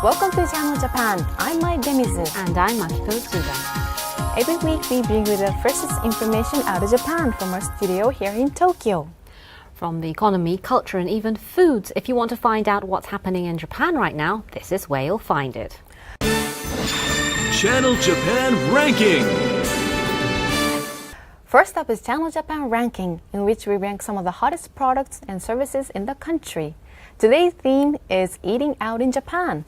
Welcome to Channel Japan. I'm Mai Demizu. And I'm Akiko Tsuda. Every week we bring you the freshest information out of Japan from our studio here in Tokyo. From the economy, culture and even foods, if you want to find out what's happening in Japan right now, this is where you'll find it. Channel Japan Ranking. First up is Channel Japan Ranking, in which we rank some of the hottest products and services in the country. Today's theme is eating out in Japan.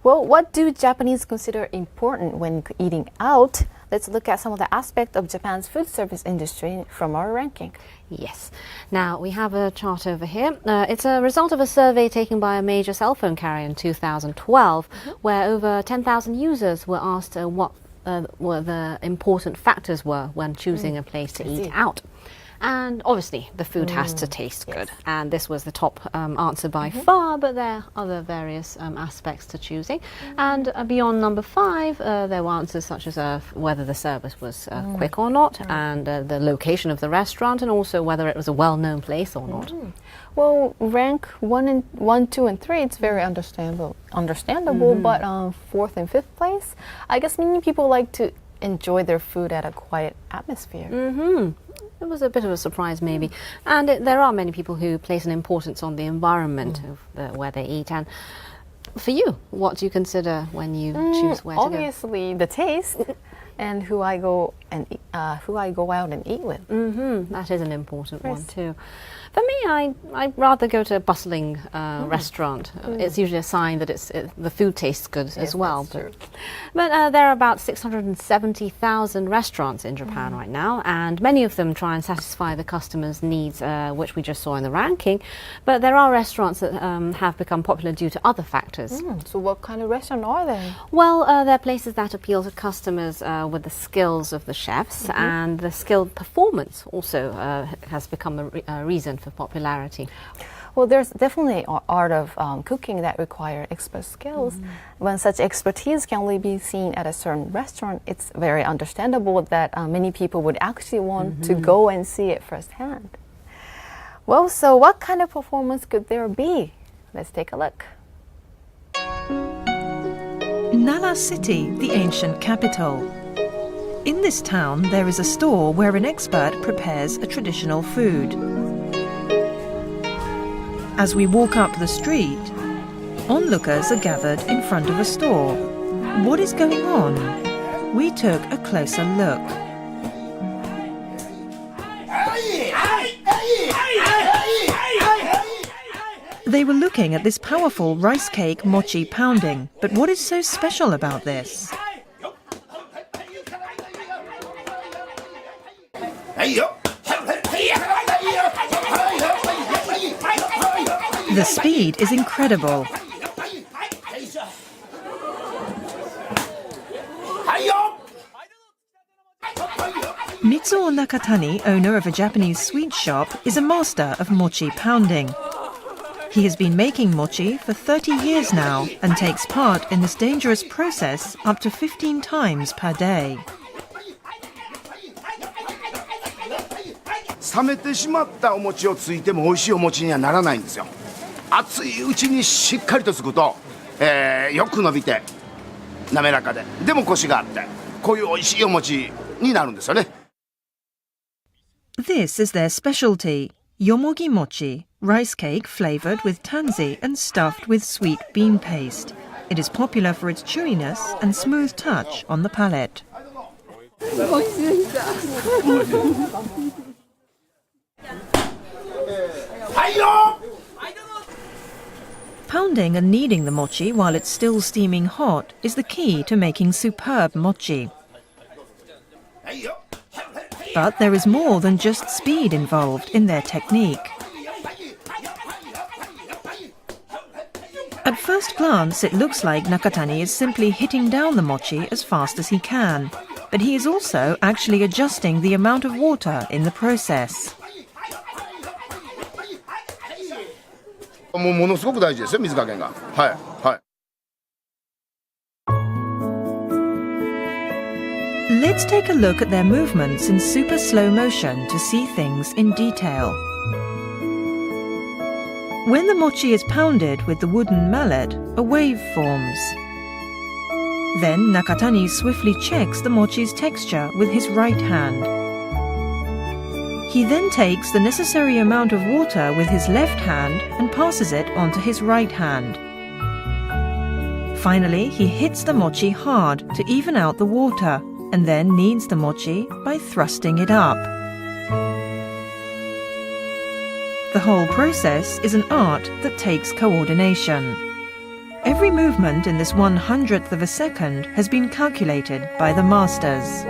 Well, what do Japanese consider important when eating out? Let's look at some of the aspects of Japan's food service industry from our ranking. Yes. Now, we have a chart over here. It's a result of a survey taken by a major cell phone carrier in 2012, where over 10,000 users were asked what the important factors were when choosing a place to eat out. And obviously, the food has to taste good. And this was the top answer by far, but there are other various aspects to choosing. And beyond number 5, there were answers such as whether the service was quick or not, and the location of the restaurant, and also whether it was a well-known place or not. Well, rank 1, 2, and 3, it's very understandable. But 4th and 5th place, I guess many people like to enjoy their food at a quiet atmosphere. It was a bit of a surprise, maybe. And there are many people who place an importance on the environment of where they eat. And for you, what do you consider when you choose where to go? Obviously, the taste and who I go out and eat with. That is an important one too. For me, I'd rather go to a bustling restaurant. It's usually a sign that the food tastes good as well. But there are about 670,000 restaurants in Japan right now, and many of them try and satisfy the customers' needs, which we just saw in the ranking. But there are restaurants that have become popular due to other factors. So what kind of restaurant are they? Well, they're places that appeal to customers with the skills of the chefs, and the skilled performance also has become a reason for popularity. Well, there's definitely art of cooking that require expert skills. When such expertise can only be seen at a certain restaurant, it's very understandable that many people would actually want to go and see it firsthand. Well, so what kind of performance could there be? Let's take a look. Nara City, the ancient capital. In this town, there is a store where an expert prepares a traditional food. As we walk up the street, onlookers are gathered in front of a store. What is going on? We took a closer look. They were looking at this powerful rice cake mochi pounding. But what is so special about this? The speed is incredible. Mitsuo Nakatani, owner of a Japanese sweet shop, is a master of mochi pounding. He has been making mochi for 30 years now and takes part in this dangerous process up to 15 times per day. 冷めてしまったお餅をついても美味しいお餅にはならないんですよ。熱いうちにしっかりとつくと、よく伸びて滑らかで、でもコシがあって、こういう美味しいお餅になるんですよね。This is their specialty, yomogi mochi, rice cake flavored with tansy and stuffed with sweet bean paste. It is popular for its chewiness and smooth touch on the palate. Pounding and kneading the mochi while it's still steaming hot is the key to making superb mochi. But there is more than just speed involved in their technique. At first glance, it looks like Nakatani is simply hitting down the mochi as fast as he can. But he is also actually adjusting the amount of water in the process. ものすごく大事ですよ、水加減が。はいはい。Let's take a look at their movements in super slow motion to see things in detail. When the mochi is pounded with the wooden mallet, a wave forms. Then Nakatani swiftly checks the mochi's texture with his right hand. He then takes the necessary amount of water with his left hand and passes it onto his right hand. Finally, he hits the mochi hard to even out the water and then kneads the mochi by thrusting it up. The whole process is an art that takes coordination. Every movement in this 1/100th of a second has been calculated by the masters.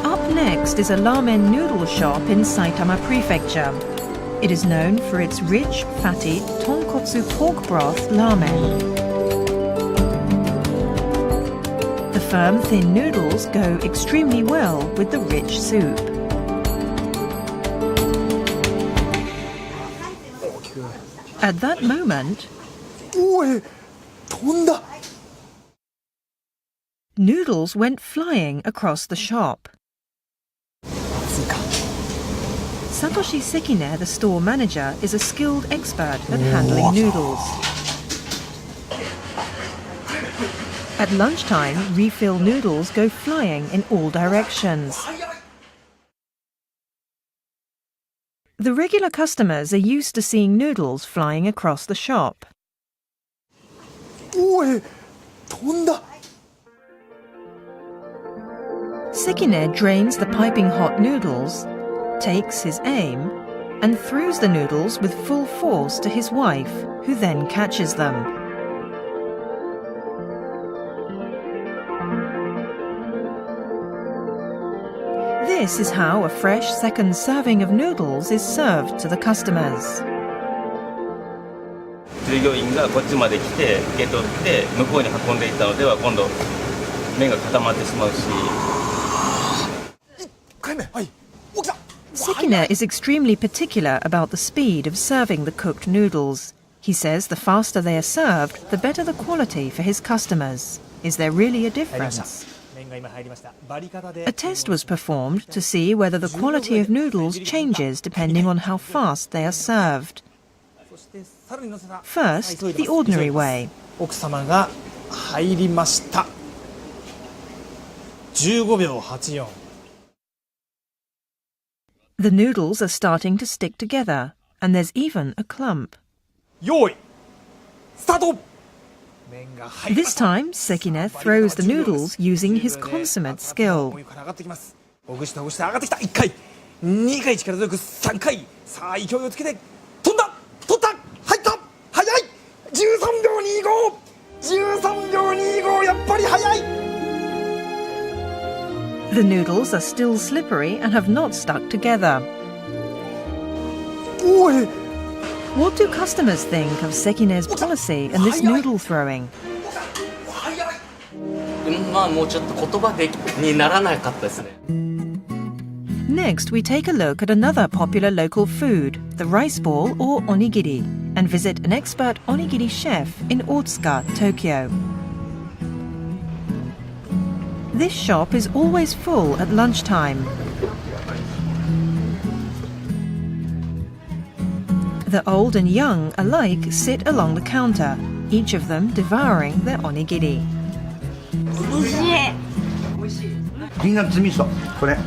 Up next is a ramen noodle shop in Saitama Prefecture. It is known for its rich, fatty tonkotsu pork broth ramen. The firm, thin noodles go extremely well with the rich soup. At that moment, noodles went flying across the shop. Satoshi Sekine, the store manager, is a skilled expert at handling noodles. At lunchtime, refill noodles go flying in all directions. The regular customers are used to seeing noodles flying across the shop. Sekine drains the piping hot noodles, takes his aim, and throws the noodles with full force to his wife, who then catches them. This is how a fresh second serving of noodles is served to the customers. 従業員がこっちまで来て受け取って向こうに運んでいったのでは今度麺が固まってしまうし。Sekine is extremely particular about the speed of serving the cooked noodles. He says the faster they are served, the better the quality for his customers. Is there really a difference? A test was performed to see whether the quality of noodles changes depending on how fast they are served. First, the ordinary way. 奥様が入りました。15秒84。The noodles are starting to stick together, and there's even a clump. 用意スタート。 This time, Sekine throws the noodles using his consummate skill. ほぐしてほぐして上がってきた。1回、2回力強く3回。さあ勢いをつけて飛んだ。取った。入った。早い。13秒25。13秒25やっぱり早い。 The noodles are still slippery and have not stuck together. What do customers think of Sekine's policy and this noodle throwing? まあもうちょっと言葉にならなかったですね。 Next, we take a look at another popular local food, the rice ball or onigiri, and visit an expert onigiri chef in Otsuka, Tokyo. This shop is always full at lunchtime. The old and young alike sit along the counter, each of them devouring their onigiri. ピーナッツ味噌これ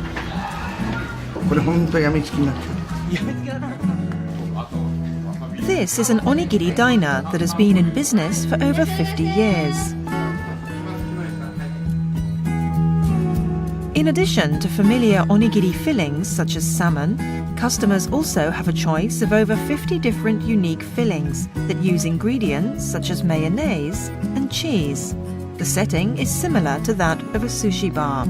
本当やみつきになってる。 This is an onigiri diner that has been in business for over 50 years. In addition to familiar onigiri fillings such as salmon, customers also have a choice of over 50 different unique fillings that use ingredients such as mayonnaise and cheese. The setting is similar to that of a sushi bar.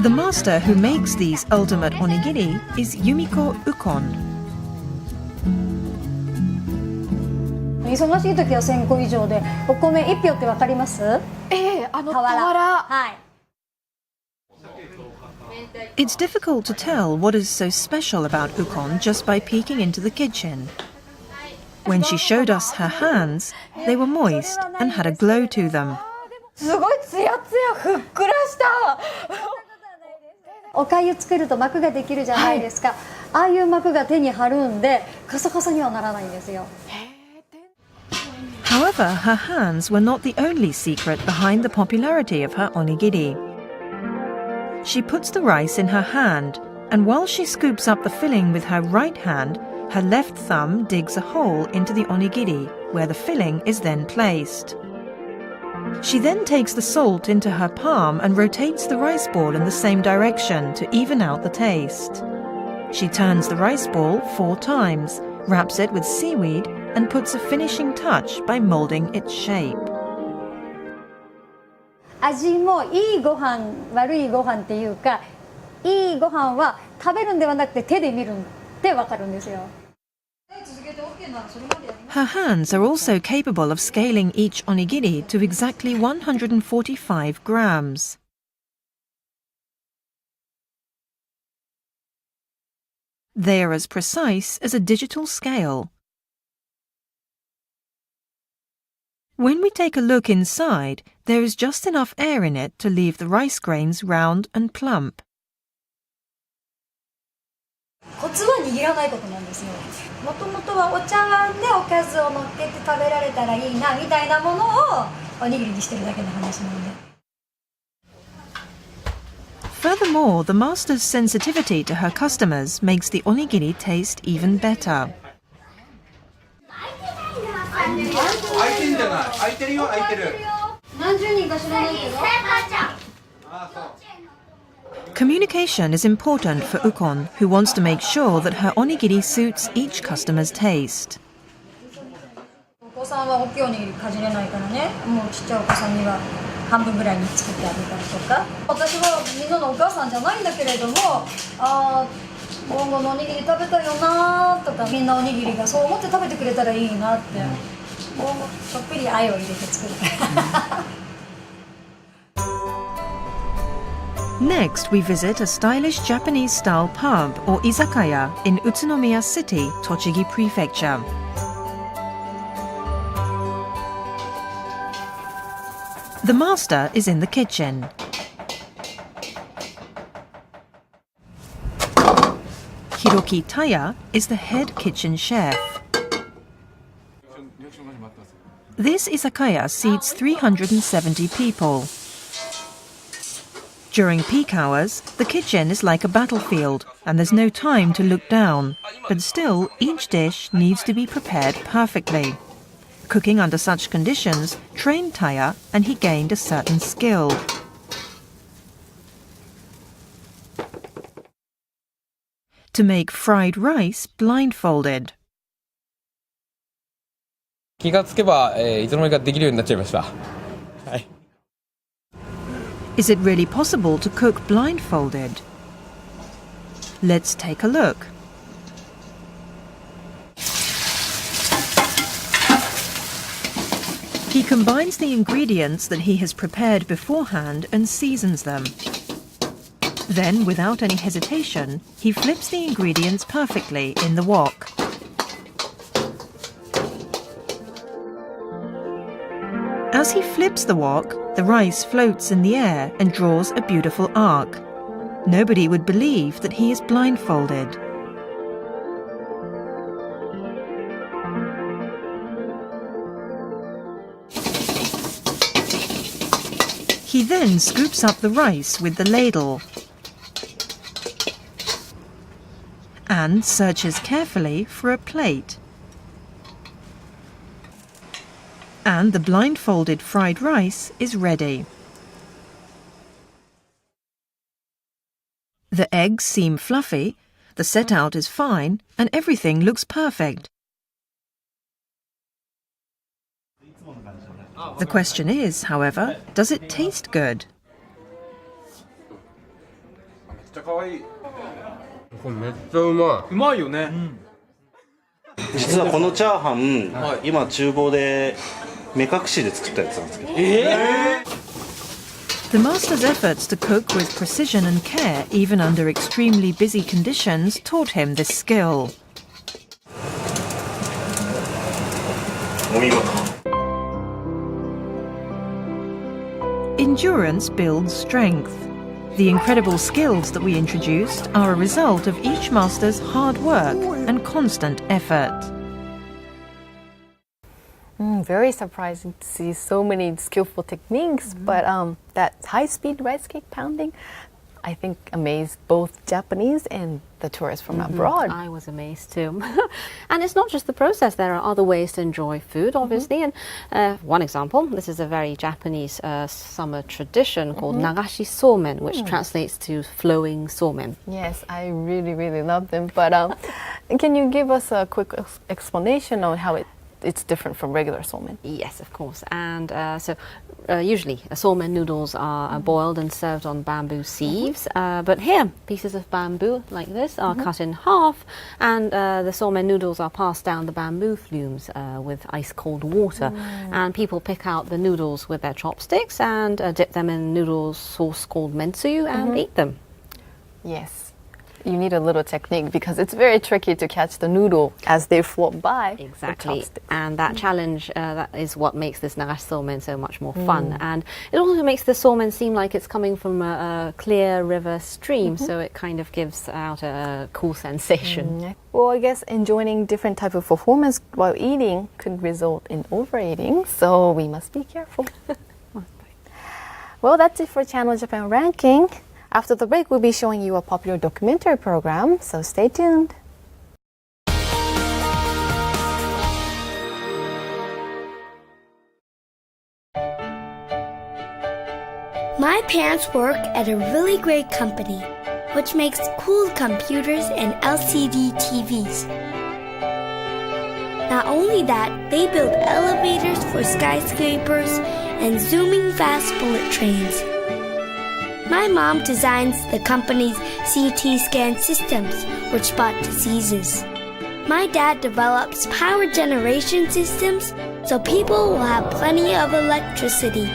The master who makes these ultimate onigiri is Yumiko Ukon. 忙しい時は1000個以上で、お米1票ってわかります？俵。はい。 It's difficult to tell what is so special about Ukon just by peeking into the kitchen. When she showed us her hands, they were moist and had a glow to them. すごいツヤツヤふっくらしたお粥作ると膜ができるじゃないですか、ああいう膜が手に貼るんでカサカサにはならないんですよ。 However, her hands were not the only secret behind the popularity of her onigiri. She puts the rice in her hand, and while she scoops up the filling with her right hand, her left thumb digs a hole into the onigiri, where the filling is then placed. She then takes the salt into her palm and rotates the rice ball in the same direction to even out the taste. She turns the rice ball 4 times, wraps it with seaweed, and puts a finishing touch by molding its shape. 味もいいご飯悪いご飯っていうか、いいご飯は食べるんではなくて手で見るってわかるんですよ。 Her hands are also capable of scaling each onigiri to exactly 145 grams. They are as precise as a digital scale. When we take a look inside, there is just enough air in it to leave the rice grains round and plump. コツは握らないことなんですよ。もともとはお茶碗でおかずを乗っけて食べられたらいいなみたいなものをおにぎりにしてるだけの話なんで。 Furthermore, the master's sensitivity to her customers makes the onigiri taste even better. 開いてんじゃない開いてるよ開いてる何十人か知らないけど。 Communication is important for Ukon, who wants to make sure that her onigiri suits each customer's taste. お子さんは大きいおにぎりかじれないからね、もうちっちゃいお子さんには半分ぐらいに作ってあげたりとか。私はみんなのお母さんじゃないんだけれども、今後のおにぎり食べたいよなとか、みんなおにぎりがそう思って食べてくれたらいいなって、もうちょっぴり愛を入れて作る。Next, we visit a stylish Japanese-style pub or izakaya in Utsunomiya City, Tochigi Prefecture. The master is in the kitchen. Hiroki Taya is the head kitchen chef. This izakaya seats 370 people. During peak hours, the kitchen is like a battlefield, and there's no time to look down. But still, each dish needs to be prepared perfectly. Cooking under such conditions trained Taya, and he gained a certain skill. To make fried rice blindfolded. 気がつけば、いつの間にかできるようになっちゃいました。はい。 Is it really possible to cook blindfolded? Let's take a look. He combines the ingredients that he has prepared beforehand and seasons them. Then, without any hesitation, he flips the ingredients perfectly in the wok. As he flips the wok, the rice floats in the air and draws a beautiful arc. Nobody would believe that he is blindfolded. He then scoops up the rice with the ladle and searches carefully for a plate. And the blindfolded fried rice is ready. The eggs seem fluffy, the set-out is fine, and everything looks perfect. The question is, however, does it taste good? めっちゃ可愛い。これめっちゃうまい。うまいよね。実はこのチャーハン、今厨房で目隠しで作ったやつなんですけど。The master's efforts to cook with precision and care, even under extremely busy conditions, taught him this skill. 見事。 Endurance builds strength. The incredible skills that we introduced are a result of each master's hard work and constant effort. Very surprising to see so many skillful techniques, but that high-speed rice cake pounding, I think, amazed both Japanese and the tourists from abroad. I was amazed too. And it's not just the process, there are other ways to enjoy food, obviously. And one example, this is a very Japanese summer tradition called nagashi somen, which translates to flowing somen. Yes, I really, really love them. But can you give us a quick explanation on how it's different from regular somen? Yes, of course. And usually somen noodles are boiled and served on bamboo sieves. But here, pieces of bamboo like this are cut in half, and the somen noodles are passed down the bamboo flumes with ice-cold water. And people pick out the noodles with their chopsticks and dip them in noodle sauce called mentsuyu and eat them. Yes. You need a little technique because it's very tricky to catch the noodle as they float by. Exactly, and that challenge that is what makes this nagashi somen so much more fun. And it also makes the somen seem like it's coming from a clear river stream, so it kind of gives out a cool sensation. Well, I guess enjoying different type of performance while eating could result in overeating, so we must be careful. Well, that's it for Channel Japan Ranking. After the break, we'll be showing you a popular documentary program, so stay tuned. My parents work at a really great company, which makes cool computers and LCD TVs. Not only that, they build elevators for skyscrapers and zooming fast bullet trains. My mom designs the company's CT scan systems, which spot diseases. My dad develops power generation systems so people will have plenty of electricity.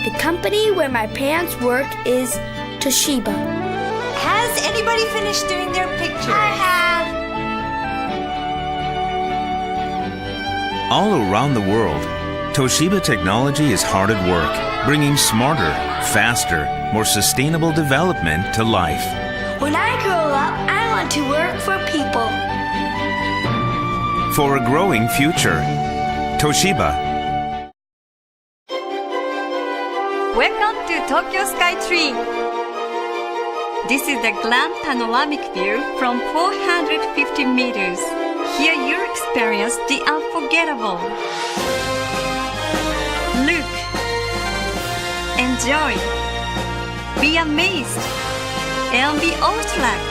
The company where my parents work is Toshiba. Has anybody finished doing their pictures? I have. All around the world, Toshiba technology is hard at work, bringing smarter, faster, more sustainable development to life. When I grow up, I want to work for people. For a growing future, Toshiba. Welcome to Tokyo Skytree. This is the grand panoramic view from 450 meters. Here you experience the unforgettable. Look, enjoy, be amazed, and be awestruck.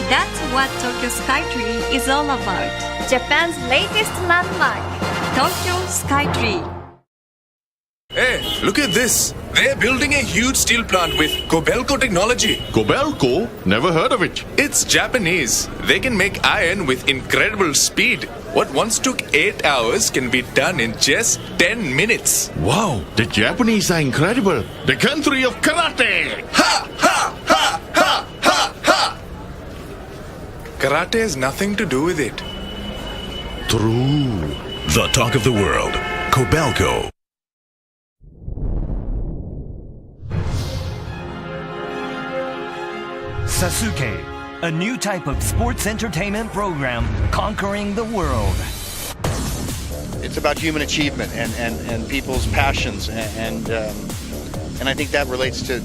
That's what Tokyo Skytree is all about. Japan's latest landmark, Tokyo Skytree. Hey, look at this. They're building a huge steel plant with Kobelco technology. Kobelco? Never heard of it. It's Japanese. They can make iron with incredible speed. What once took 8 hours can be done in just 10 minutes. Wow, the Japanese are incredible. The country of karate. Ha! Ha! Ha! Ha! Ha! Ha! Karate has nothing to do with it. True. The talk of the world, Kobelco. Sasuke, a new type of sports entertainment program conquering the world. It's about human achievement and people's passions, and I think that relates to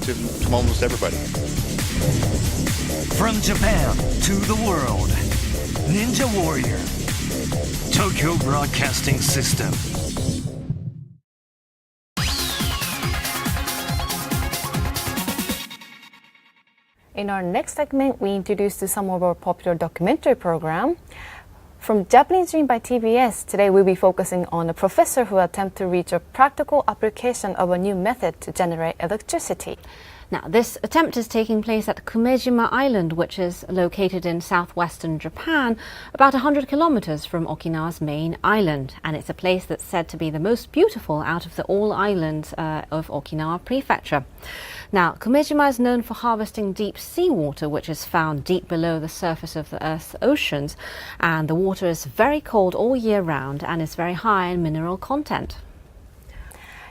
almost everybody. From Japan to the world, Ninja Warrior, Tokyo Broadcasting System. In our next segment, we introduce you some of our popular documentary program. From Japanese Dream by TBS, today we'll be focusing on a professor who attempts to reach a practical application of a new method to generate electricity. Now, this attempt is taking place at Kumejima Island, which is located in southwestern Japan, about 100 kilometers from Okinawa's main island. And it's a place that's said to be the most beautiful out of all islands of Okinawa Prefecture. Now, Kumejima is known for harvesting deep seawater, which is found deep below the surface of the Earth's oceans. And the water is very cold all year round and is very high in mineral content.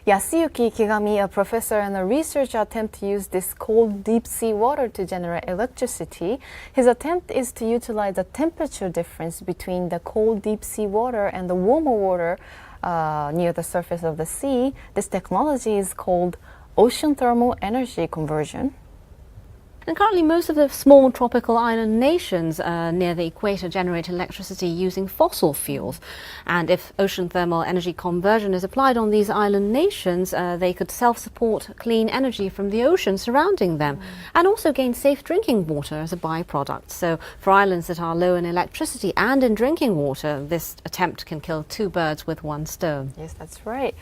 Yasuyuki Ikegami, a professor and a researcher, attempt to use this cold deep sea water to generate electricity. His attempt is to utilize the temperature difference between the cold deep sea water and the warmer water near the surface of the sea. This technology is called ocean thermal energy conversion. And currently most of the small tropical island nations near the equator generate electricity using fossil fuels. And if ocean thermal energy conversion is applied on these island nations, they could self-support clean energy from the ocean surrounding them and also gain safe drinking water as a byproduct. So for islands that are low in electricity and in drinking water, this attempt can kill two birds with one stone. Yes, that's right.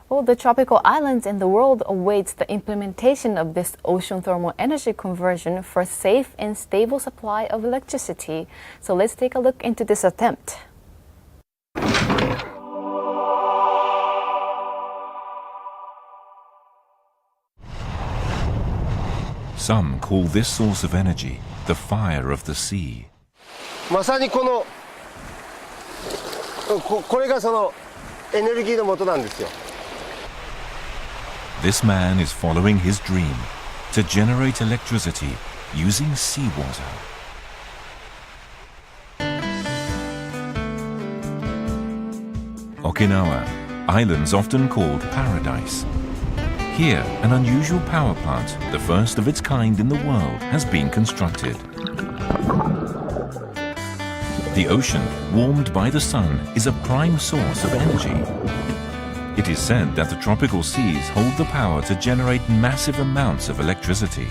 Well, the tropical islands in the world awaits the implementation of this ocean thermal energy conversion for a safe and stable supply of electricity. So let's take a look into this attempt. Some call this source of energy the fire of the sea. まさにこれがそのエネルギーの元なんですよ。 This man is following his dream to generate electricity using seawater. Okinawa, islands often called paradise. Here, an unusual power plant, the first of its kind in the world, has been constructed. The ocean, warmed by the sun, is a prime source of energy. It is said that the tropical seas hold the power to generate massive amounts of electricity.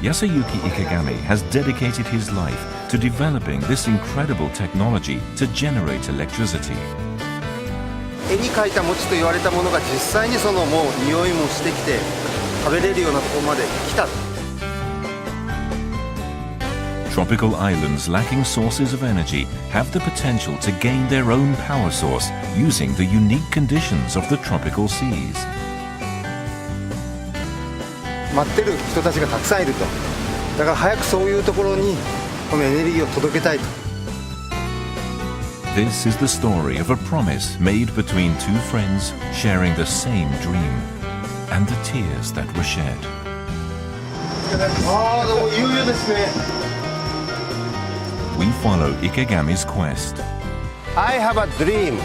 Yasuyuki Ikegami has dedicated his life to developing this incredible technology to generate electricity. 絵に描いた餅と言われたものが実際にそのもう匂いもしてきて食べれるようなところまで来た。 Tropical islands lacking sources of energy have the potential to gain their own power source using the unique conditions of the tropical seas. 待ってる人たちがたくさんいると。だから早くそういうところにこのエネルギーを届けたいと。 This is the story of a promise made between two friends sharing the same dream and the tears that were shed. ああ、でもいよいよですね。 We follow Ikegami's quest. I have a dream.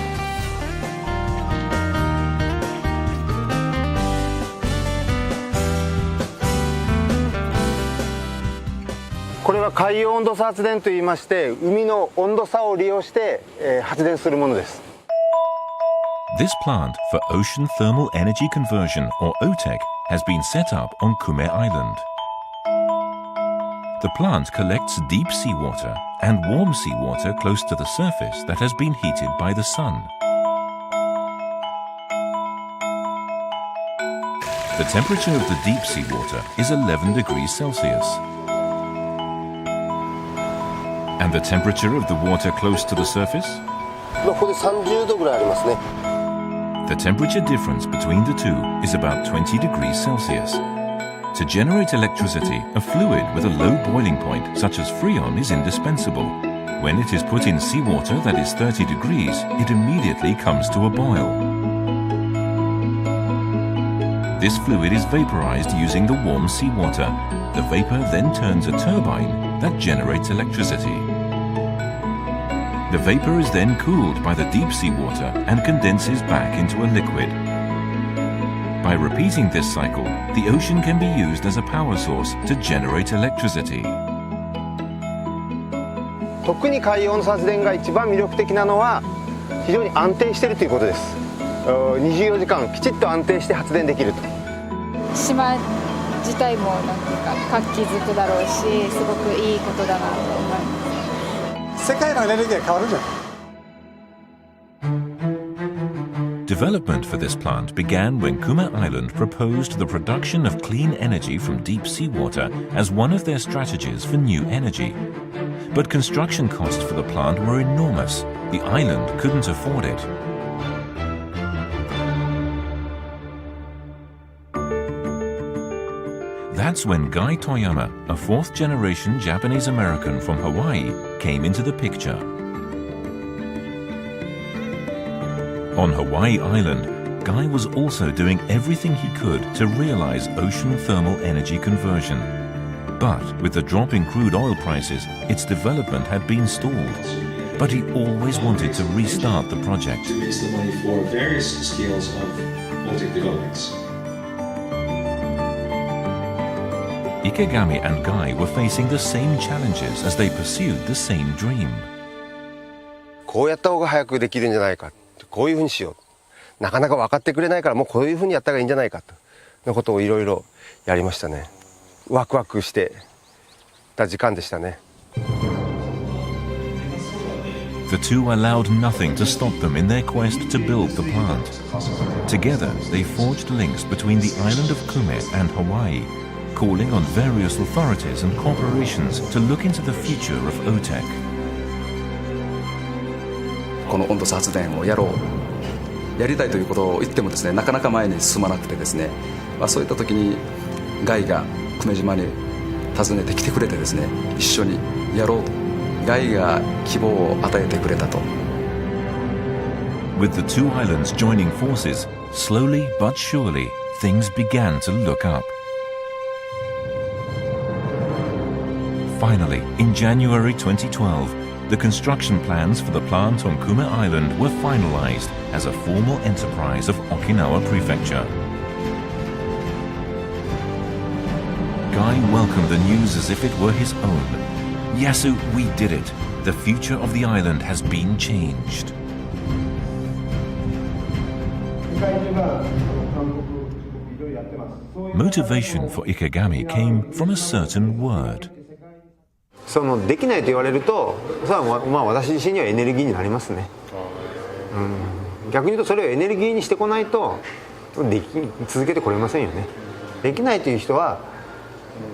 これは海洋温度差発電といいまして、海の温度差を利用して、発電するものです。 This plant for ocean thermal energy conversion, or OTEC, has been set up on Kume Island. The plant collects deep seawater and warm seawater close to the surface that has been heated by the sun. The temperature of the deep seawater is 11 degrees Celsius. And the temperature of the water close to the surface? ここで30度ぐらいありますね。 The temperature difference between the two is about 20 degrees Celsius. To generate electricity, a fluid with a low boiling point, such as Freon, is indispensable. When it is put in seawater that is 30 degrees, it immediately comes to a boil. This fluid is vaporized using the warm seawater. The vapor then turns a turbine that generates electricity. The vapor is then cooled by the deep seawater and condenses back into a liquid. By repeating this cycle, the ocean can be used as a power source to generate electricity. 特に海洋温度差発電が一番魅力的なのは非常に安定しているということです。24時間きちっと安定して発電できると。島自体もなんていうか活気づくだろうし、すごくいいことだなと思います。世界のエネルギーが変わるじゃん。Development for this plant began when Kume Island proposed the production of clean energy from deep seawater as one of their strategies for new energy. But construction costs for the plant were enormous. The island couldn't afford it. That's when Guy Toyama, a fourth-generation Japanese-American from Hawaii, came into the picture. On Hawaii Island, Guy was also doing everything he could to realize ocean thermal energy conversion. But with the drop in crude oil prices, its development had been stalled. But he always wanted to restart the project. To raise the money for various scales of voltaic developments. Ikegami and Guy were facing the same challenges as they pursued the same dream. こうやった方が早くできるんじゃないか。こういうふうにしよう。なかなか分かってくれないからもうこういうふうにやった方がいいんじゃないかということをいろいろやりましたね。ワクワクしてた時間でしたね。The two allowed nothing to stop them in their quest to build the plant. Together, they forged links between the island of Kume and Hawaii, calling on various authorities and corporations to look into the future of OTEC. この温度差発電をやりたいということを言ってもですね、なかなか前に進まなくてですね、そういった時にガイが久米島に訪ねてきてくれてですね、一緒にやろうとガイが希望を与えてくれたと。With the two islands joining forces, slowly but surely things began to look up. Finally, in January 2012, the construction plans for the plant on Kume Island were finalized as a formal enterprise of Okinawa Prefecture. Guy welcomed the news as if it were his own. Yasu, we did it. The future of the island has been changed. Motivation for Ikegami came from a certain word. そのできないと言われると、それはまあ私自身にはエネルギーになりますね。逆に言うとそれをエネルギーにしてこないと続けてこれませんよね。できないという人は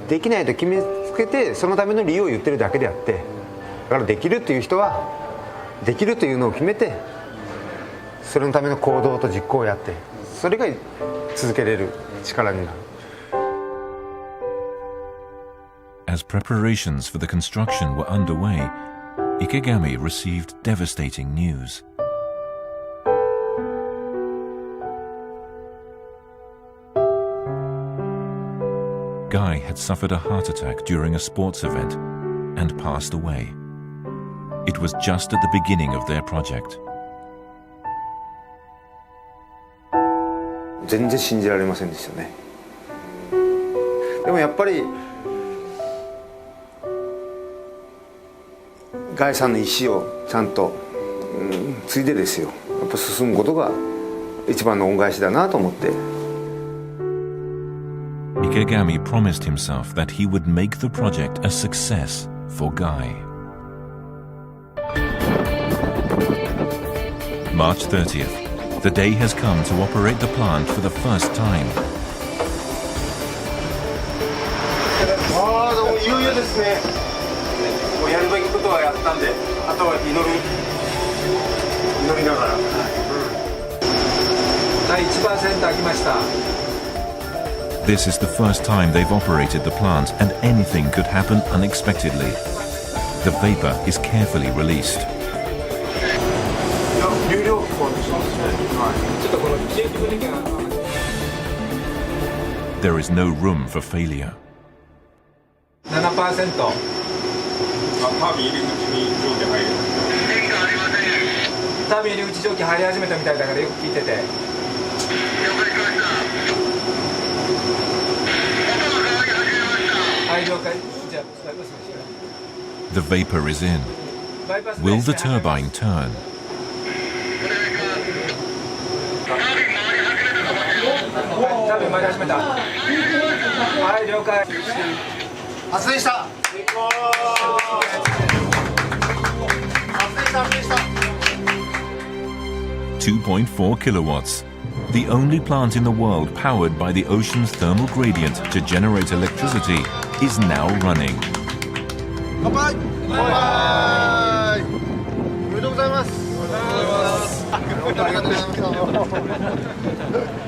できないと決めつけてそのための理由を言ってるだけであって、だからできるという人はできるというのを決めてそれのための行動と実行をやって、それが続けれる力になる。As preparations for the construction were underway, Ikegami received devastating news. Guy had suffered a heart attack during a sports event and passed away. It was just at the beginning of their project. 全然信じられませんでしたね。でもやっぱりガイさんの意思をちゃんと継いでですよ、やっぱ進むことが一番の恩返しだなと思って。Ikegami promised himself that he would make the project a success for Guy. March 30th, the day has come to operate the plant for the first time. ああ、いよいよですね。もうやるべきことはやったんで、あとは祈りながら。第1%開きました。This is the first time they've operated the plant, and anything could happen unexpectedly. The vapor is carefully released. There is no room for failure. 7%。タービン入り口に蒸気入る。タービン入り口蒸気入り始めたみたいだからよく聞いてて。はい、了解。じゃあ、The vapor is in. Will the turbine turn? タービン回り始めた。はい、了解。発電した。2.4 kilowatts. The only plant in the world powered by the ocean's thermal gradient to generate electricity is now running. 乾杯。乾杯。おめでとうございます。本当ありがとうございました。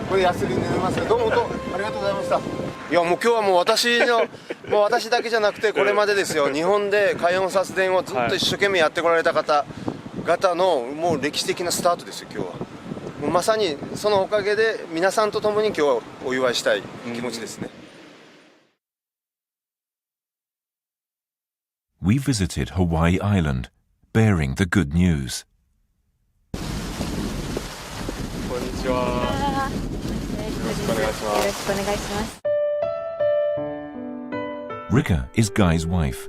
これ安売りになります。どうも本当ありがとうございました。いやもう今日はもう私だけじゃなくてこれまでですよ、日本で海温発電をずっと一生懸命やってこられた方々のもう歴史的なスタートですよ今日は。もうまさにそのおかげで皆さんと共に今日はお祝いしたい気持ちですね。We visited Hawaii Island, bearing the good news. こんにちは。よろしくお願いします。よろしくお願いします。Rika is Guy's wife.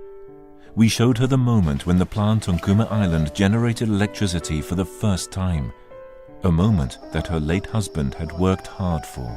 We showed her the moment when the plant on Kuma Island generated electricity for the first time, a moment that her late husband had worked hard for.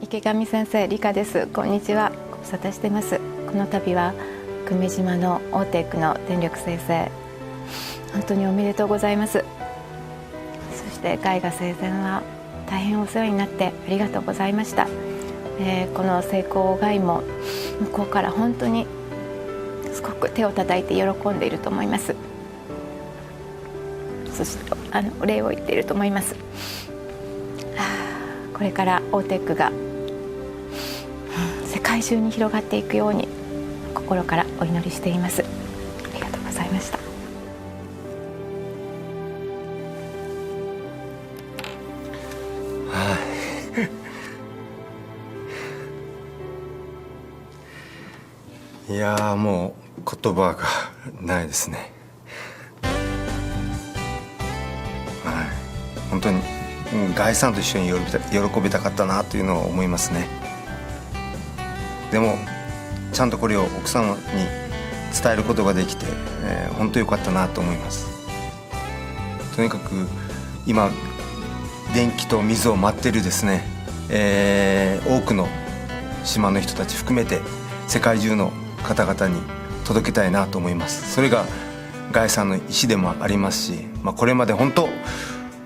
池上先生、理香です。こんにちは。ご無沙汰してます。この度は久米島のオーテックの電力生成、本当におめでとうございます。そしてガイガ生前は大変お世話になってありがとうございました。この成功をガイも向こうから本当にすごく手を叩いて喜んでいると思います。そしてお礼を言っていると思います。これからオーテックが世界中に広がっていくように心からお祈りしています。ありがとうございました。いやーもう言葉がないですね。はい、本当にガイさんと一緒に喜びたかったなというのを思いますね。でもちゃんとこれを奥様に伝えることができて、本当良かったなと思います。とにかく今電気と水を待ってるですね、多くの島の人たち含めて世界中の方々に届けたいなと思います。それがガイさんの意思でもありますし、これまで本当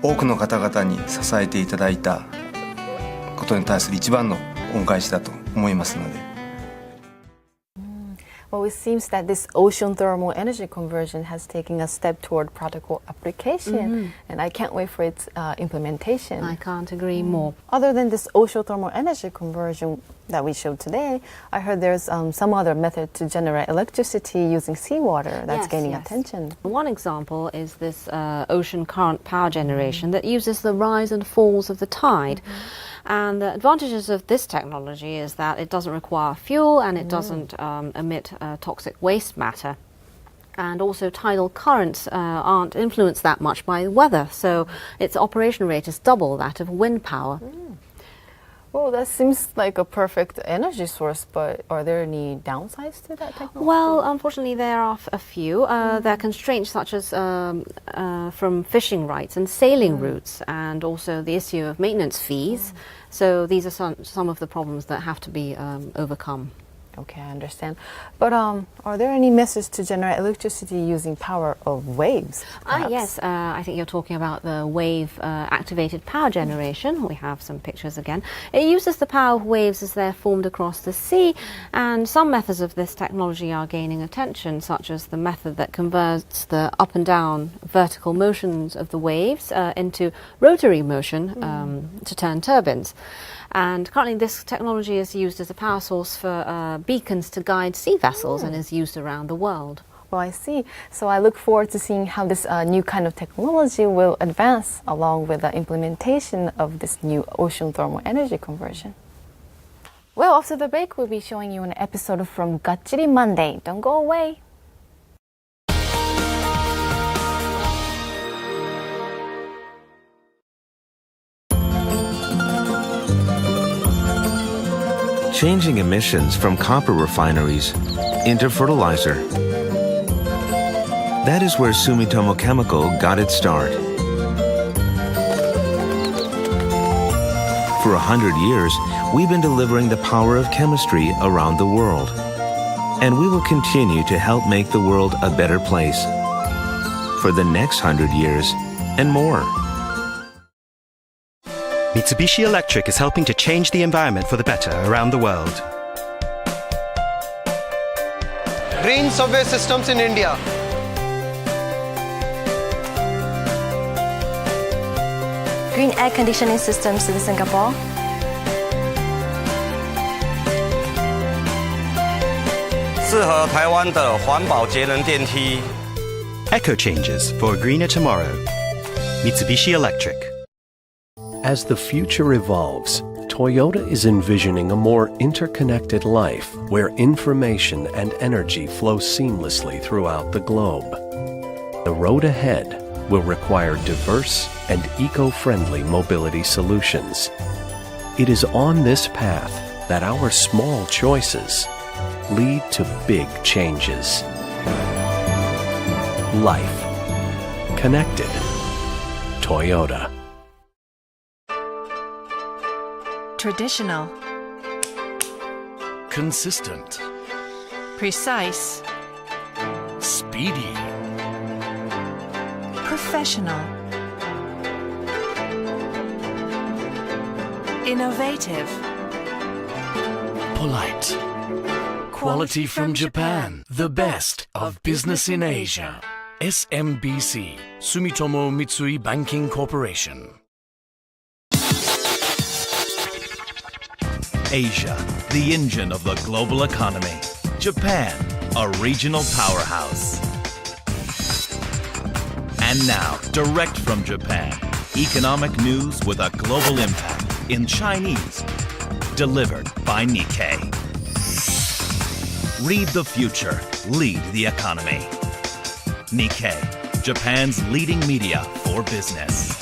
多くの方々に支えていただいたことに対する一番の恩返しだと思いますので。Well, it seems that this ocean thermal energy conversion has taken a step toward practical application, and I can't wait for its implementation. I can't agree more. Other than this ocean thermal energy conversion that we showed today, I heard there's some other method to generate electricity using seawater that's gaining attention. One example is this ocean current power generation that uses the rise and falls of the tide. And the advantages of this technology is that it doesn't require fuel and it doesn't emit toxic waste matter. And also tidal currents aren't influenced that much by weather, so its operation rate is double that of wind power. Well, that seems like a perfect energy source, but are there any downsides to that technology? Well, unfortunately, there are a few. There are constraints such as from fishing rights and sailing routes, and also the issue of maintenance fees. So these are some of the problems that have to be overcome. Okay, I understand. But are there any methods to generate electricity using power of waves? Yes, I think you're talking about the wave-activated power generation. We have some pictures again. It uses the power of waves as they're formed across the sea, and some methods of this technology are gaining attention, such as the method that converts the up and down vertical motions of the waves into rotary motion to turn turbines. And currently this technology is used as a power source for beacons to guide sea vessels and is used around the world. Well, I see. So I look forward to seeing how this new kind of technology will advance along with the implementation of this new ocean thermal energy conversion. Well, after the break, we'll be showing you an episode from Gachiri Monday. Don't go away. changing emissions from copper refineries into fertilizer. That is where Sumitomo Chemical got its start. For 100 years, we've been delivering the power of chemistry around the world. And we will continue to help make the world a better place for the next 100 years and more. Mitsubishi Electric is helping to change the environment for the better around the world. Green subway systems in India. Green air conditioning systems in Singapore. Echo changes for a greener tomorrow. Mitsubishi Electric. As the future evolves, Toyota is envisioning a more interconnected life where information and energy flow seamlessly throughout the globe. The road ahead will require diverse and eco-friendly mobility solutions. It is on this path that our small choices lead to big changes. Life. Connected. Toyota. Traditional. Consistent. Precise. Speedy. Professional. Innovative. Polite. Quality from Japan. The best of business in Asia. SMBC, Sumitomo Mitsui Banking Corporation. Asia, the engine of the global economy. Japan, a regional powerhouse. And now, direct from Japan, economic news with a global impact in Chinese, delivered by Nikkei. Read the future, lead the economy. Nikkei, Japan's leading media for business.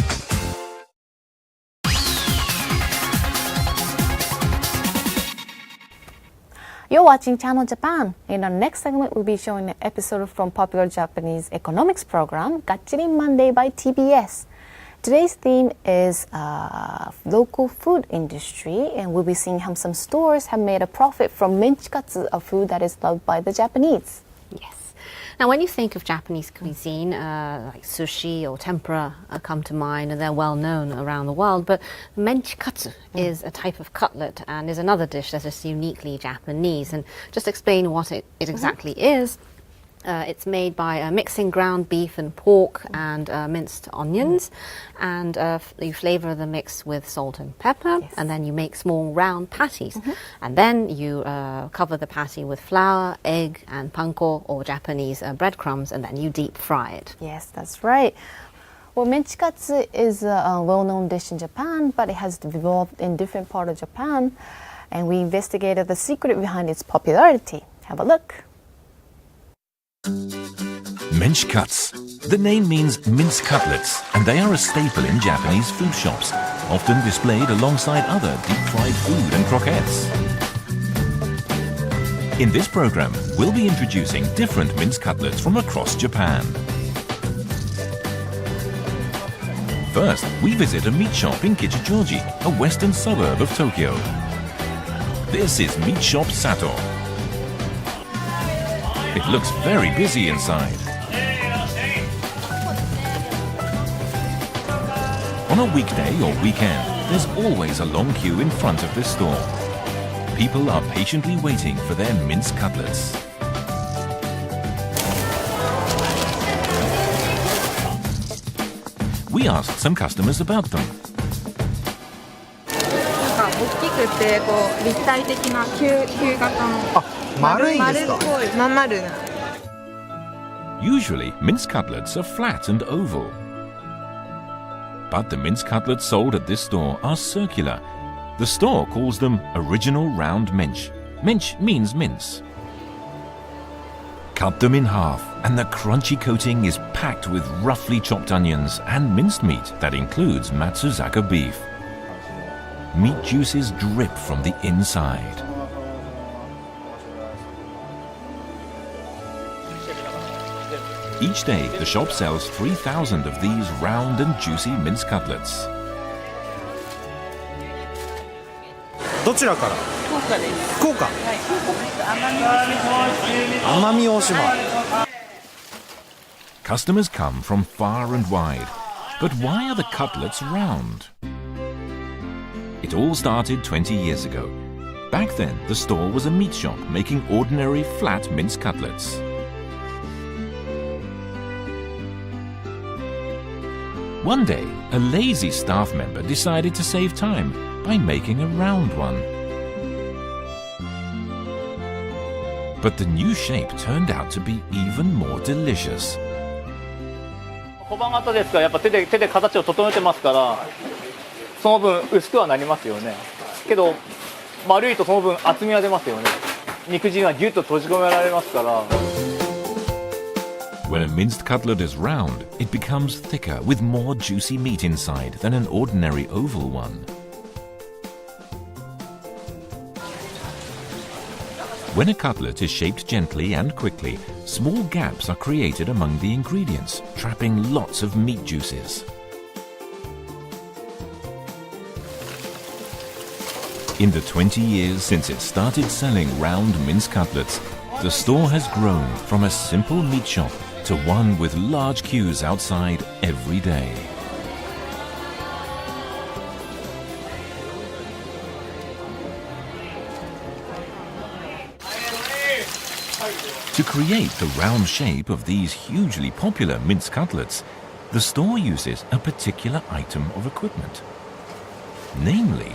You're watching Channel Japan. In our next segment, we'll be showing an episode from popular Japanese economics program, Gachirin Monday by TBS. Today's theme is local food industry, and we'll be seeing how some stores have made a profit from menchikatsu, a food that is loved by the Japanese. Yes. Now, when you think of Japanese cuisine, like sushi or tempura come to mind, and they're well known around the world. But menchikatsu is a type of cutlet and is another dish that is uniquely Japanese. And just explain what it exactly is. It's made by mixing ground beef and pork and minced onions, and you flavor the mix with salt and pepper, and then you make small round patties, and then you cover the patty with flour, egg, and panko or Japanese breadcrumbs, and then you deep fry it. Yes, that's right. Well, menchikatsu is a well-known dish in Japan, but it has developed in different parts of Japan, and we investigated the secret behind its popularity. Have a look. Menchikatsu. The name means minced cutlets, and they are a staple in Japanese food shops, often displayed alongside other deep-fried food and croquettes. In this program, we'll be introducing different minced cutlets from across Japan. First, we visit a meat shop in Kichijoji, a western suburb of Tokyo. This is Meat Shop Sato. It looks very busy inside. On a weekday or weekend, there's always a long queue in front of this store. People are patiently waiting for their minced cutlets. We asked some customers about them. Usually, minced cutlets are flat and oval. But the minced cutlets sold at this store are circular. The store calls them original round mensch. Mensch means mince. Cut them in half, and the crunchy coating is packed with roughly chopped onions and minced meat that includes Matsuzaka beef. Meat juices drip from the inside. Each day, the shop sells 3,000 of these round and juicy mince cutlets. どちらから？福岡です。福岡。はい、奄美大島。Customers come from far and wide. But why are the cutlets round? It all started 20 years ago. Back then, the store was a meat shop making ordinary flat mince cutlets. One day, a lazy staff member decided to save time by making a round one. But the new shape turned out to be even more delicious. 小判型ですからやっぱ手で形を整えてますからその分薄くはなりますよねけど丸いとその分厚みは出ますよね肉汁がギュッと閉じ込められますから When a minced cutlet is round, it becomes thicker with more juicy meat inside than an ordinary oval one. When a cutlet is shaped gently and quickly, small gaps are created among the ingredients, trapping lots of meat juices. In the 20 years since it started selling round mince cutlets, the store has grown from a simple meat shop to one with large queues outside every day. To create the round shape of these hugely popular mince cutlets, the store uses a particular item of equipment, namely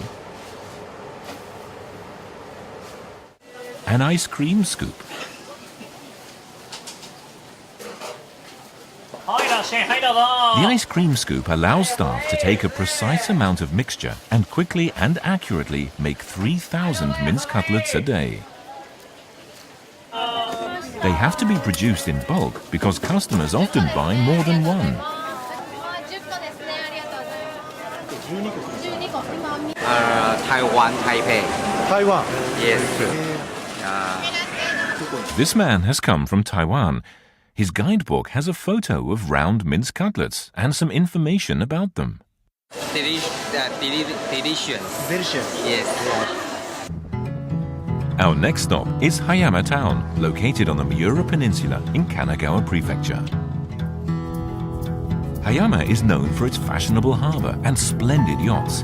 an ice cream scoop. The ice cream scoop allows staff to take a precise amount of mixture and quickly and accurately make 3,000 mince cutlets a day. They have to be produced in bulk because customers often buy more than one. Taiwan, Taipei. Taiwan? Yes. This man has come from Taiwan. His guidebook has a photo of round mince cutlets and some information about them. Delicious. Yes. Our next stop is Hayama Town, located on the Miura Peninsula in Kanagawa Prefecture. Hayama is known for its fashionable harbour and splendid yachts.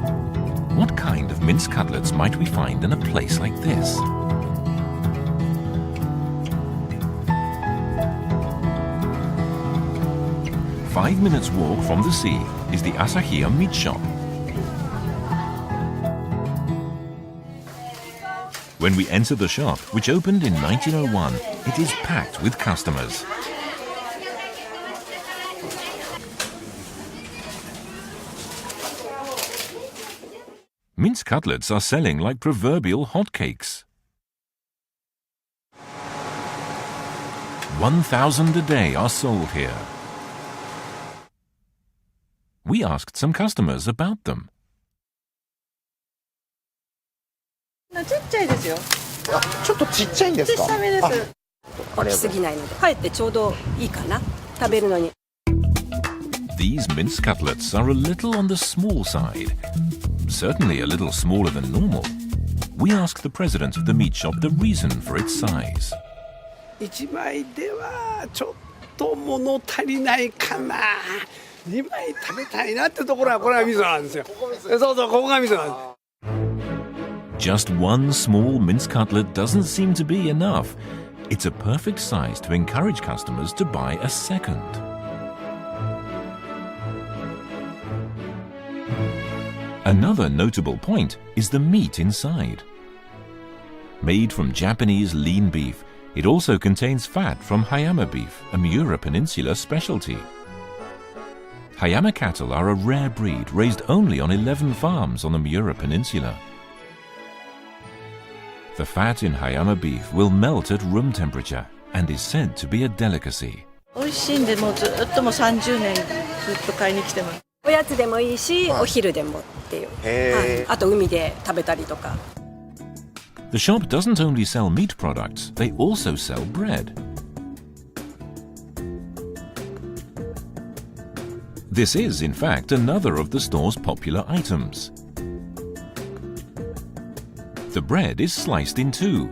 What kind of mince cutlets might we find in a place like this? Five minutes walk from the sea is the Asahiya Meat Shop. When we enter the shop, which opened in 1901, it is packed with customers. Mince cutlets are selling like proverbial hotcakes. 1,000 a day are sold here. We asked some customers about them. ちっちゃいですよ。ちょっとちっちゃいんですか？小さめです。大きすぎないので、かえってちょうどいいかな。食べるのに。These mince cutlets are a little on the small side. Certainly a little smaller than normal. We asked the president of the meat shop the reason for its size. 1枚ではちょっと物足りないかな。2枚食べたいなってところはこれは味噌なんですよ。そうそう、ここが味噌なんです。Just one small mince cutlet doesn't seem to be enough. It's a perfect size to encourage customers to buy a second. Another notable point is the meat inside. Made from Japanese lean beef, it also contains fat from Hayama beef, a Miura Peninsula specialty. Hayama cattle are a rare breed raised only on 11 farms on the Miura Peninsula. The fat in Hayama beef will melt at room temperature and is said to be a delicacy. 美味しいんでもうずっともう30年ずっと買いに来てます。おやつでもいいし、お昼でもっていう。あと海で食べたりとか。The shop doesn't only sell meat products, they also sell bread. This is, in fact, another of the store's popular items. The bread is sliced in two.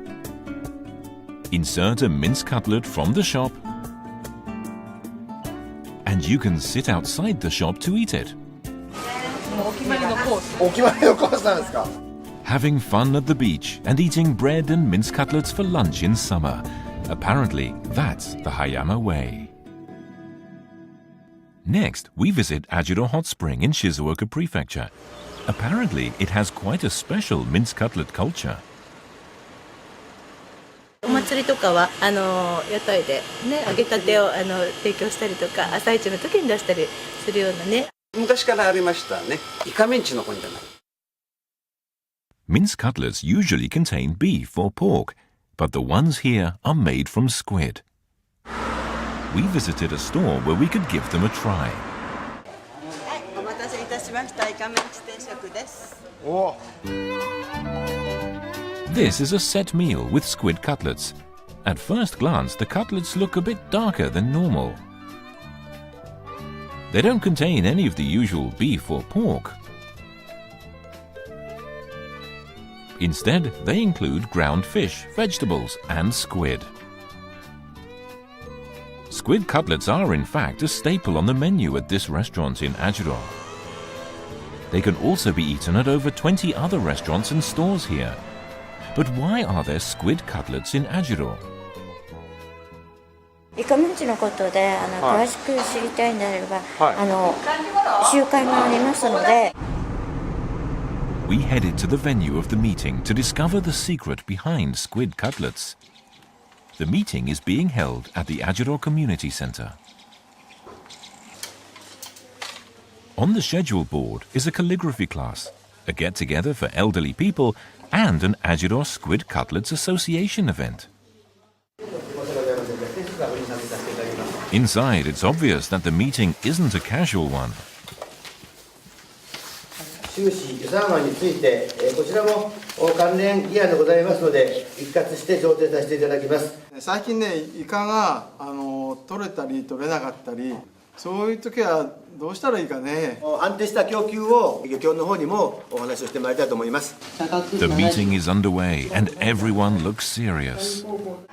Insert a minced cutlet from the shop, and you can sit outside the shop to eat it. Having fun at the beach and eating bread and minced cutlets for lunch in summer. Apparently, that's the Hayama way. Next, we visit Ajiro Hot Spring in Shizuoka Prefecture. Apparently, it has quite a special minced cutlet culture. お祭りとかは屋台でね揚げたてを提供したりとか朝市の時に出したりするようなね。昔からありましたね。イカメンチの子じゃない。Minced cutlets usually contain beef or pork, but the ones here are made from squid. We visited a store where we could give them a try. お待たせいたしました。イカメンチ定食です。 This is a set meal with squid cutlets. At first glance, the cutlets look a bit darker than normal. They don't contain any of the usual beef or pork. Instead, they include ground fish, vegetables, and squid. Squid cutlets are, in fact, a staple on the menu at this restaurant in Ajiro. They can also be eaten at over 20 other restaurants and stores here. But why are there squid cutlets in Ajiro? イカメンチのことで詳しく知りたいんであれば、集会もありますので。 We headed to the venue of the meeting to discover the secret behind squid cutlets. The meeting is being held at the Ajiro Community Center. On the schedule board is a calligraphy class, a get-together for elderly people, and an Ajiro Squid Cutlets Association event. Inside, it's obvious that the meeting isn't a casual one. 収支予算案について、こちらも関連議案でございますので、一括して調整させていただきます。最近ね、イカが取れたり取れなかったり、そういう時はどうしたらいいかね。安定した供給を漁協の方にもお話をしてまいりたいと思います。The meeting is underway and everyone looks serious.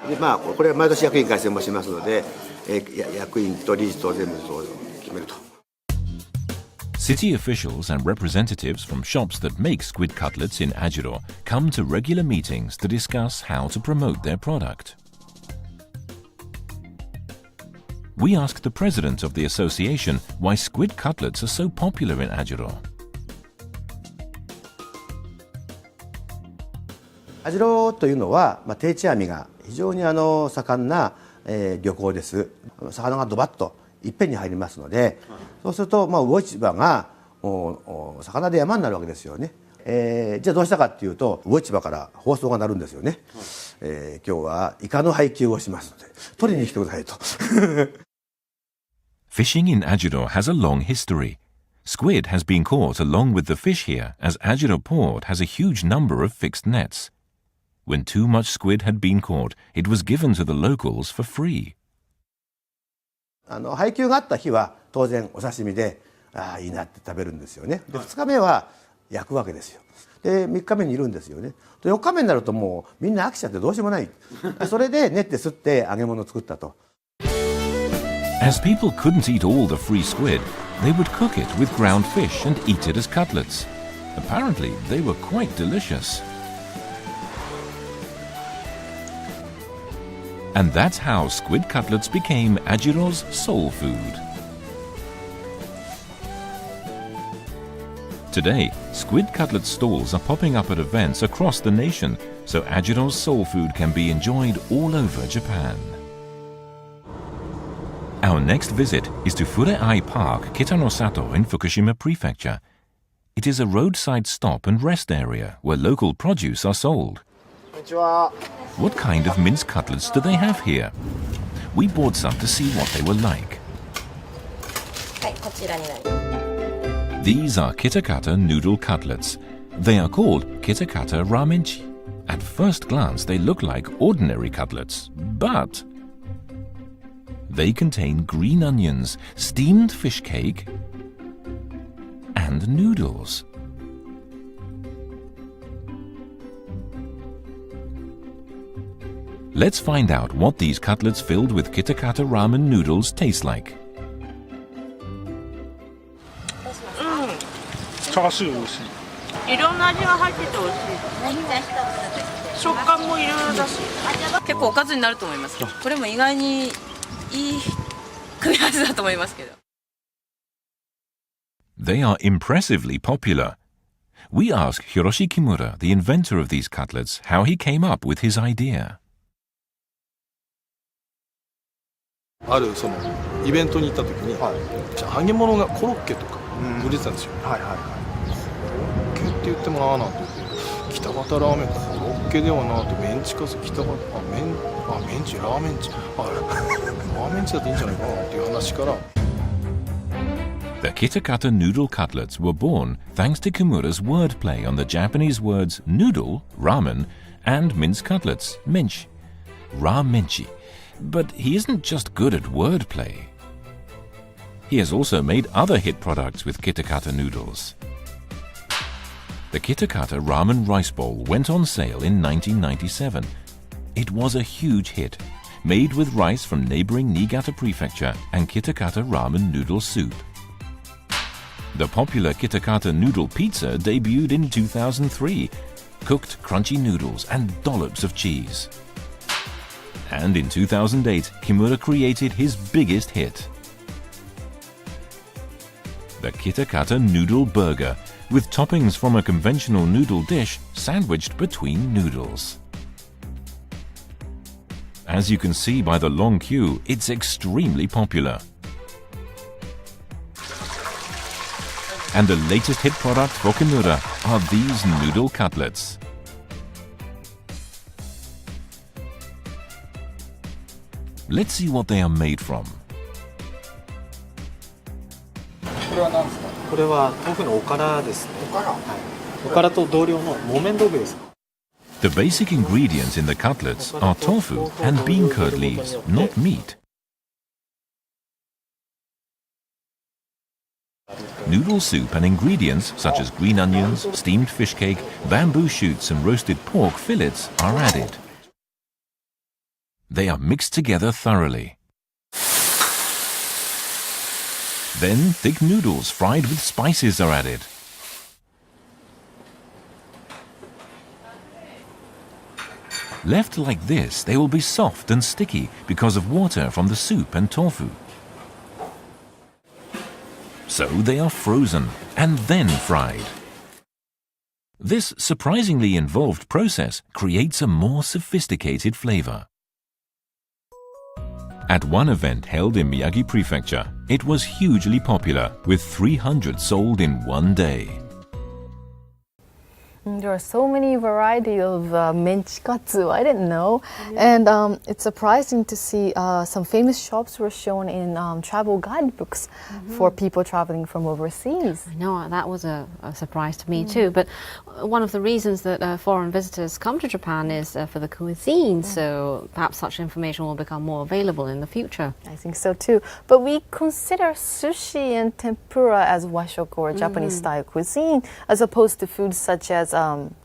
で、これは毎年役員会選もしますので、役員と理事と全部そう決めると。 City officials and representatives from shops that make squid cutlets in Ajiro come to regular meetings to discuss how to promote their product. We asked the president of the association why squid cutlets are so popular in Ajiro. アジロというのは、定置網が非常に盛んな、漁港です。魚がドバッといっぺんに入りますので、そうすると魚市場が魚で山になるわけですよね。じゃあどうしたかっていうと、魚市場から放送が鳴るんですよね。今日はイカの配給をしますので取りに来てくださいと。Fishing in Ajiro has a long history. Squid has been caught along with the fish here, as Ajiro Port has a huge number of fixed nets. When too much squid had been caught, it was given to the locals for free. 配給があった日は当然お刺身でいいなって食べるんですよね。で2日目は焼くわけですよ。で3日目にいるんですよね。で4日目になるともうみんな飽きちゃってどうしようもない。それで練ってすって揚げ物を作ったと。As people couldn't eat all the free squid, they would cook it with ground fish and eat it as cutlets. Apparently, they were quite delicious. And that's how squid cutlets became Ajiro's soul food. Today, squid cutlet stalls are popping up at events across the nation, so Ajiro's soul food can be enjoyed all over Japan. Our next visit is to Fureai Park, Kitanosato in Fukushima Prefecture. It is a roadside stop and rest area where local produce are sold. What kind of minced cutlets do they have here? We bought some to see what they were like. These are Kitakata noodle cutlets. They are called Kitakata ramenchi. At first glance, they look like ordinary cutlets, but they contain green onions, steamed fish cake, and noodles. Let's find out what these cutlets filled with Kitakata ramen noodles taste like. チャーシュー美味しい。いろんな味が入ってて美味しい。食感もいろいろだし、結構おかずになると思いますけど、これも意外にいい組み合わせだと思いますけど。They are impressively popular. We asked Hiroshi Kimura, the inventor of these cutlets, how he came up with his idea. あるそのイベントに行った時に、揚げ物がコロッケとか売れてたんですよ。コロッケって言ってもなーなんて言って、北方ラーメンコロッケではなくてメンチカツ北方メンチラーメンチラーメンチだっていいんじゃないかなっていう話から。The Kitakata noodle cutlets were born thanks to Kimura's wordplay on the Japanese words noodle, ramen, and minced cutlets, menchi, ra-menchi. But he isn't just good at wordplay. He has also made other hit products with Kitakata noodles. The Kitakata ramen rice bowl went on sale in 1997. It was a huge hit, made with rice from neighboring Niigata Prefecture and Kitakata ramen noodle soup. The popular Kitakata noodle pizza debuted in 2003, cooked crunchy noodles and dollops of cheese. And in 2008, Kimura created his biggest hit, the Kitakata noodle burger, with toppings from a conventional noodle dish sandwiched between noodles. As you can see by the long queue, it's extremely popular. And the latest hit product for Kimura are these noodle cutlets. Let's see what they are made from. これは何ですか？これは豆腐のおからですね。おから？はい。おからと同量の木綿豆腐です。The basic ingredients in the cutlets are tofu and bean curd leaves, not meat. Noodle soup and ingredients such as green onions, steamed fish cake, bamboo shoots and roasted pork fillets are added. They are mixed together thoroughly. Then thick noodles fried with spices are added. Left like this, they will be soft and sticky because of water from the soup and tofu. So they are frozen and then fried. This surprisingly involved process creates a more sophisticated flavor. At one event held in Miyagi Prefecture, it was hugely popular, with 300 sold in one day. There are so many varieties of menchikatsu. I didn't know. And it's surprising to see some famous shops were shown in travel guidebooks for people traveling from overseas. I know, that was a surprise to me too. But one of the reasons that foreign visitors come to Japan is for the cuisine. So perhaps such information will become more available in the future. I think so too. But we consider sushi and tempura as washoku or Japanese style cuisine, as opposed to foods such as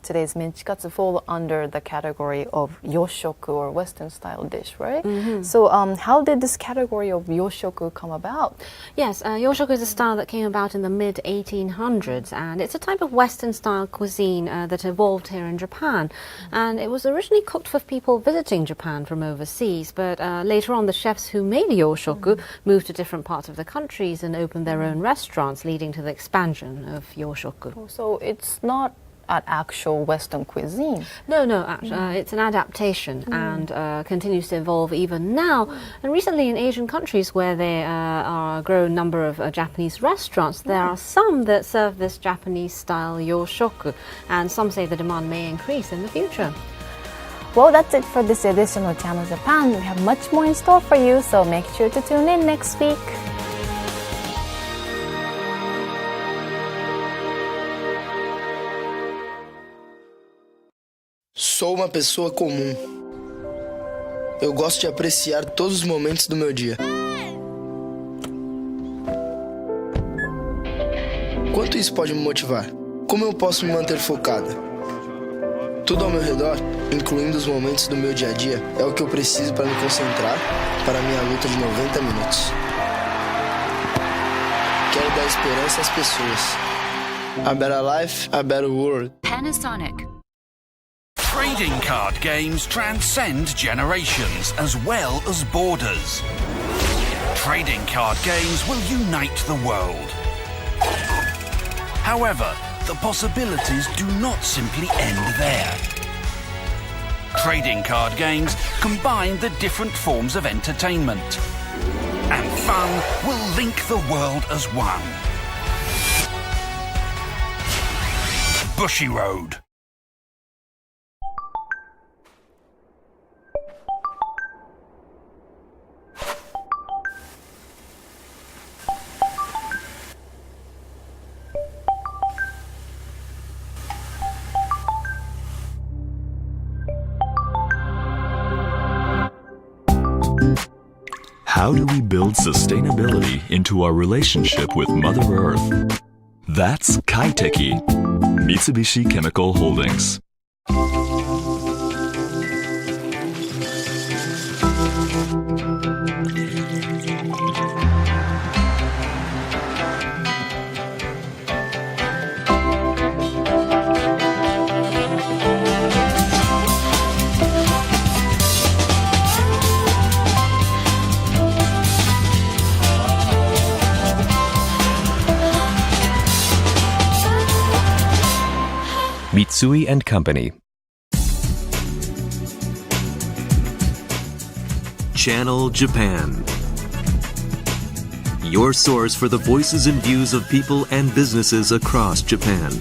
today's menchikatsu fall under the category of yoshoku or Western style dish, right? So how did this category of yoshoku come about? Yes, yoshoku is a style that came about in the mid-1800s, and it's a type of Western style cuisine that evolved here in Japan. And it was originally cooked for people visiting Japan from overseas, but later on the chefs who made yoshoku moved to different parts of the countries and opened their own restaurants, leading to the expansion of yoshoku. So it's not an actual Western cuisine? No, it's an adaptation and continues to evolve even now. And recently in Asian countries where there are a growing number of Japanese restaurants, there are some that serve this Japanese-style yoshoku, and some say the demand may increase in the future. Well, that's it for this edition of Channel Japan. We have much more in store for you, so make sure to tune in next week. Sou uma pessoa comum. Eu gosto de apreciar todos os momentos do meu dia. Quando quanto isso pode me motivar? Como eu posso me manter focada? Tudo ao meu redor, incluindo os momentos do meu dia a dia, é o que eu preciso para me concentrar para a minha luta de 90 minutos. Quero dar esperança às pessoas. A better life, a better world. Panasonic. Trading card games transcend generations as well as borders. Trading card games will unite the world. However, the possibilities do not simply end there. Trading card games combine the different forms of entertainment, and fun will link the world as one. Bushiroad. How do we build sustainability into our relationship with Mother Earth? That's Kaiteki, Mitsubishi Chemical Holdings. Mitsui & Company. Channel Japan. Your source for the voices and views of people and businesses across Japan.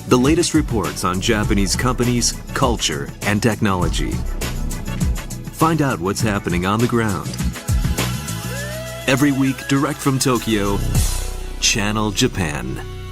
The latest reports on Japanese companies, culture, and technology. Find out what's happening on the ground. Every week, direct from Tokyo, Channel Japan.